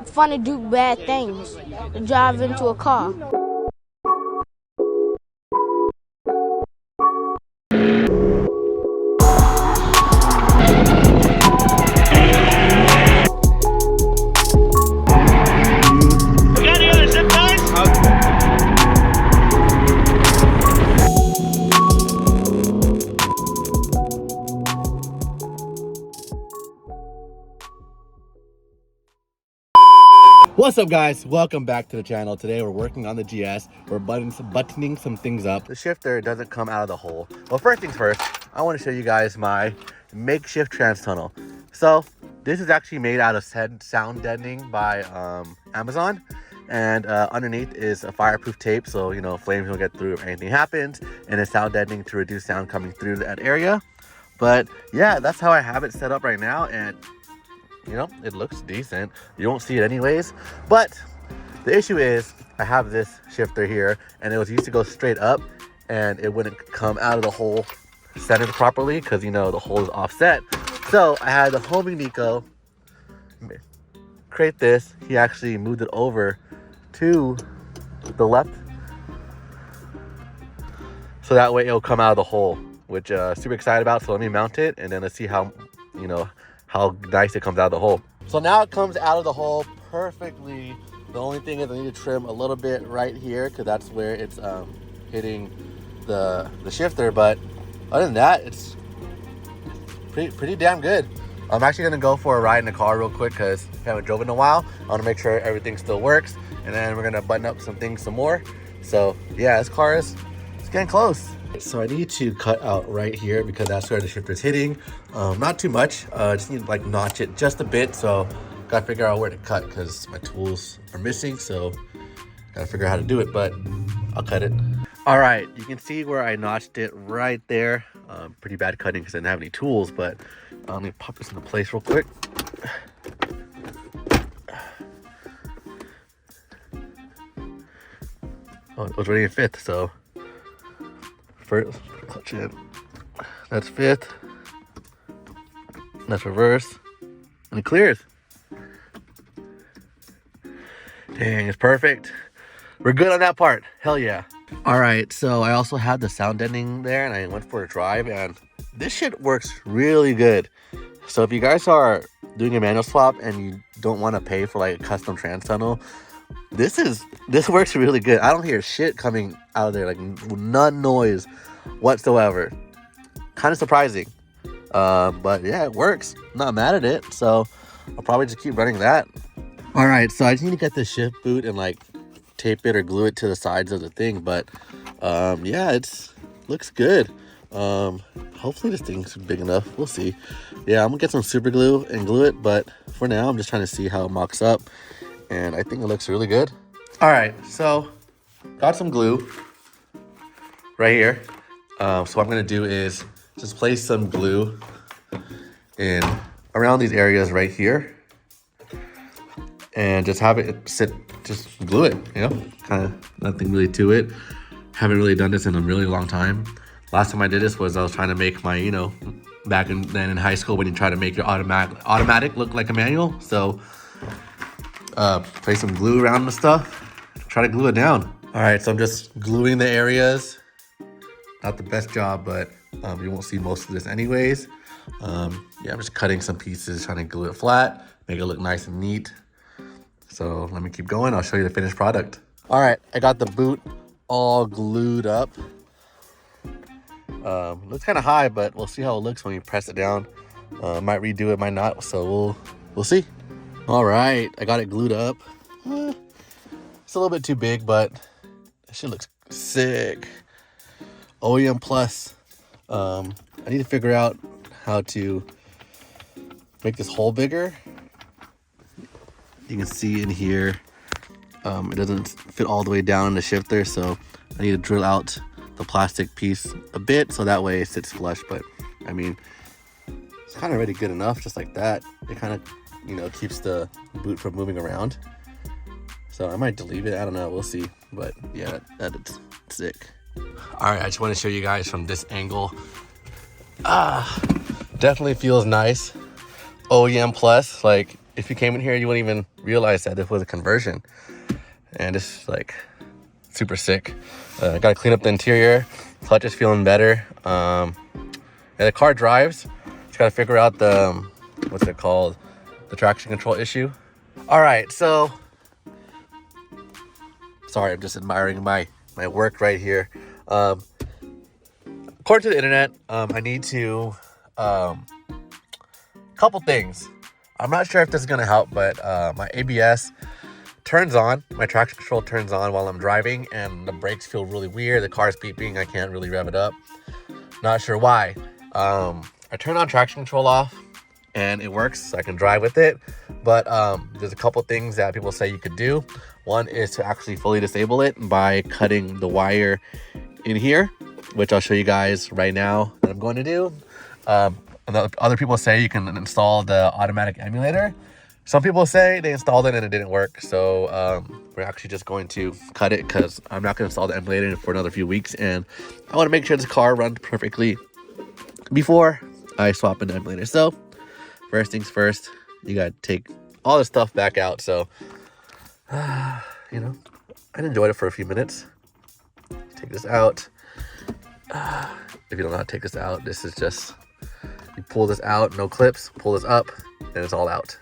fun to do bad things, to drive into a car. What's up, guys? Welcome back to the channel. Today we're working on the GS. We're buttoning some things up. The shifter doesn't come out of the hole. Well, first things first, I want to show you guys my makeshift trans tunnel. So this is actually made out of sound deadening by Amazon, and underneath is a fireproof tape, so you know flames don't get through if anything happens, and it's sound deadening to reduce sound coming through that area. But yeah, that's how I have it set up right now, and you know, it looks decent. You won't see it anyways. But the issue is I have this shifter here, and it was used to go straight up, and it wouldn't come out of the hole centered properly because, you know, the hole is offset. So I had the homie Nico create this. He actually moved it over to the left, so that way it'll come out of the hole, which super excited about. So let me mount it, and then let's see how, you know, how nice it comes out of the hole. So now it comes out of the hole perfectly. The only thing is I need to trim a little bit right here because that's where it's hitting the shifter. But other than that, it's pretty damn good. I'm actually gonna go for a ride in the car real quick because I haven't driven in a while. I want to make sure everything still works, and then we're gonna button up some things some more. So yeah, this car is getting close. So I need to cut out right here because that's where the shifter is hitting. Not too much, just need to like notch it just a bit. So gotta figure out where to cut because my tools are missing. So gotta figure out how to do it, but I'll cut it. All right, you can see where I notched it right there. Pretty bad cutting because I didn't have any tools, but let me pop this into place real quick. Oh, it was ready in fifth, so first clutch in. That's fifth. That's reverse. And it clears. Dang, it's perfect. We're good on that part. Hell yeah. Alright, so I also had the sound deadening there, and I went for a drive, and this shit works really good. So if you guys are doing a manual swap and you don't want to pay for like a custom trans tunnel, this works really good. I don't hear shit coming out of there, like none noise whatsoever. Kind of surprising, but yeah, it works. I'm not mad at it, so I'll probably just keep running that. All right, so I just need to get the shift boot and like tape it or glue it to the sides of the thing, but yeah, it's looks good. Hopefully this thing's big enough. We'll see. Yeah, I'm gonna get some super glue and glue it, but for now I'm just trying to see how it mocks up, and I think it looks really good. All right, so got some glue right here. So what I'm gonna do is just place some glue in around these areas right here, and just have it sit, just glue it, you know, kind of nothing really to it. Haven't really done this in a really long time. Last time I did this was I was trying to make my, you know, back then in high school when you try to make your automatic look like a manual. So place some glue around the stuff, try to glue it down. All right, so I'm just gluing the areas. Not the best job, but you won't see most of this anyways. Yeah, I'm just cutting some pieces, trying to glue it flat, make it look nice and neat. So let me keep going. I'll show you the finished product. All right, I got the boot all glued up. Looks kind of high, but we'll see how it looks when we press it down. Might redo it, might not. So we'll see. All right, I got it glued up. It's a little bit too big, but that shit looks sick. OEM plus. I need to figure out how to make this hole bigger. You can see in here, it doesn't fit all the way down in the shifter, so I need to drill out the plastic piece a bit so that way it sits flush. But I mean, it's kind of already good enough, just like that. It kind of, you know, keeps the boot from moving around. So I might delete it, I don't know, we'll see. But yeah, that's sick. All right, I just want to show you guys from this angle. Definitely feels nice. OEM plus, like if you came in here, you wouldn't even realize that this was a conversion. And it's like super sick. Gotta clean up the interior. Clutch is feeling better. And the car drives. Just gotta figure out the, what's it called? The traction control issue. All right, so, sorry, I'm just admiring my work right here. According to the internet, I need to, couple things. I'm not sure if this is gonna help, but my ABS turns on, my traction control turns on while I'm driving, and the brakes feel really weird. The car's beeping, I can't really rev it up. Not sure why. I turn on traction control off and it works, so I can drive with it. But there's a couple things that people say you could do. One is to actually fully disable it by cutting the wire in here, which I'll show you guys right now that I'm going to do. And other people say you can install the automatic emulator. Some people say they installed it and it didn't work. So we're actually just going to cut it because I'm not going to install the emulator for another few weeks. And I want to make sure this car runs perfectly before I swap in the emulator. So first things first, you got to take all the stuff back out. So, you know, I enjoyed it for a few minutes. Take this out. If you don't know how to take this out, this is just, you pull this out, no clips, pull this up, and it's all out.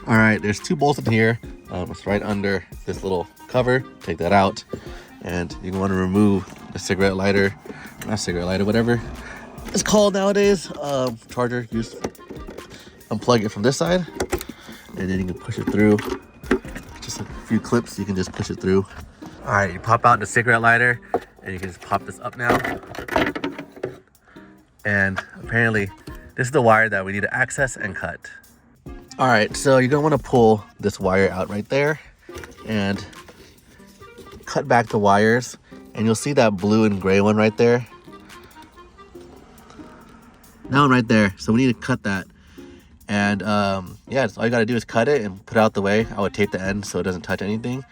All right, there's 2 bolts in here. It's right under this little cover. Take that out. And you want to remove the cigarette lighter, not cigarette lighter, whatever it's called nowadays. Charger, use, unplug it from this side. And then you can push it through. Just a few clips, you can just push it through. All right, you pop out the cigarette lighter and you can just pop this up now. And apparently this is the wire that we need to access and cut. All right, so you're gonna wanna pull this wire out right there and cut back the wires. And you'll see that blue and gray one right there. That one right there. So we need to cut that. And yeah, so all you gotta do is cut it and put it out the way. I would tape the end so it doesn't touch anything.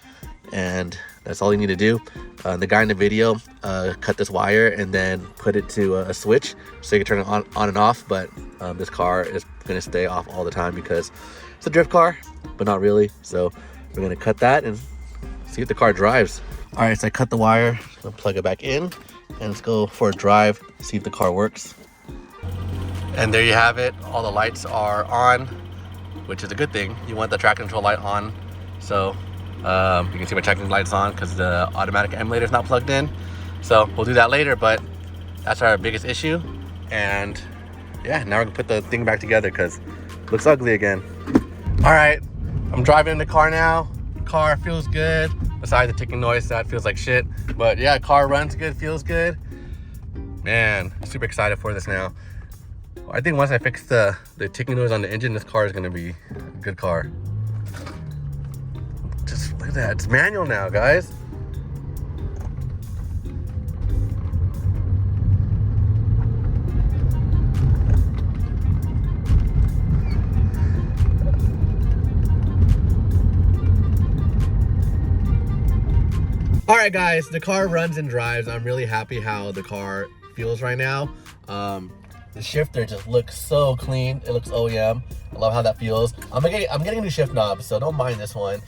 And that's all you need to do. The guy in the video cut this wire and then put it to a switch so you can turn it on and off. But this car is gonna stay off all the time because it's a drift car, but not really. So we're gonna cut that and see if the car drives. All right, so I cut the wire, I'll plug it back in, and let's go for a drive, see if the car works. And there you have it. All the lights are on, which is a good thing. You want the traction control light on. So you can see my traction light's on because the automatic emulator is not plugged in. So we'll do that later, but that's our biggest issue. And yeah, now we're gonna put the thing back together because it looks ugly again. All right, I'm driving in the car now. Car feels good. Besides the ticking noise, that feels like shit. But yeah, car runs good, feels good. Man, I'm super excited for this now. I think once I fix the ticking noise on the engine, this car is gonna be a good car. Just look at that, it's manual now, guys. All right, guys, the car runs and drives. I'm really happy how the car feels right now. The shifter just looks so clean. It looks OEM. I love how that feels. I'm getting a new shift knob, so don't mind this one.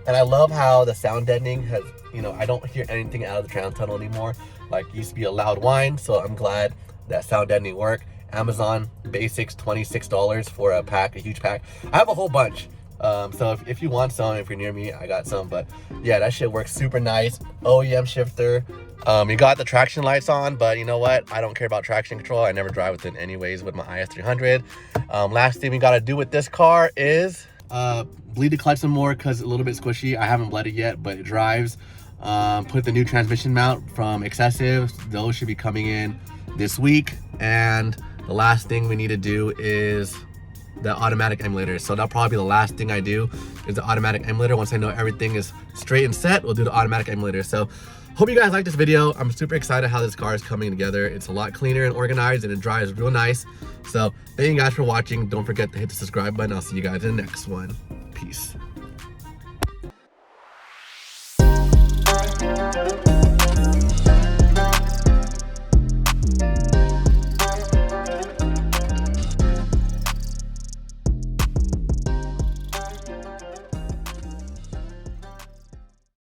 And I love how the sound deadening has, you know, I don't hear anything out of the trans tunnel anymore. Like, it used to be a loud whine, so I'm glad that sound deadening worked. Amazon Basics, $26 for a pack, a huge pack. I have a whole bunch. So if you want some, if you're near me, I got some. But yeah, that shit works super nice. OEM shifter. You got the traction lights on, but you know what? I don't care about traction control. I never drive with it anyways with my GS300. Last thing we gotta do with this car is bleed the clutch some more because it's a little bit squishy. I haven't bled it yet, but it drives. Put the new transmission mount from Excessive. Those should be coming in this week. And the last thing we need to do is the automatic emulator. So that'll probably be the last thing I do is the automatic emulator. Once I know everything is straight and set, we'll do the automatic emulator. So hope you guys like this video. I'm super excited how this car is coming together. It's a lot cleaner and organized and it drives real nice. So thank you guys for watching. Don't forget to hit the subscribe button. I'll see you guys in the next one. Peace.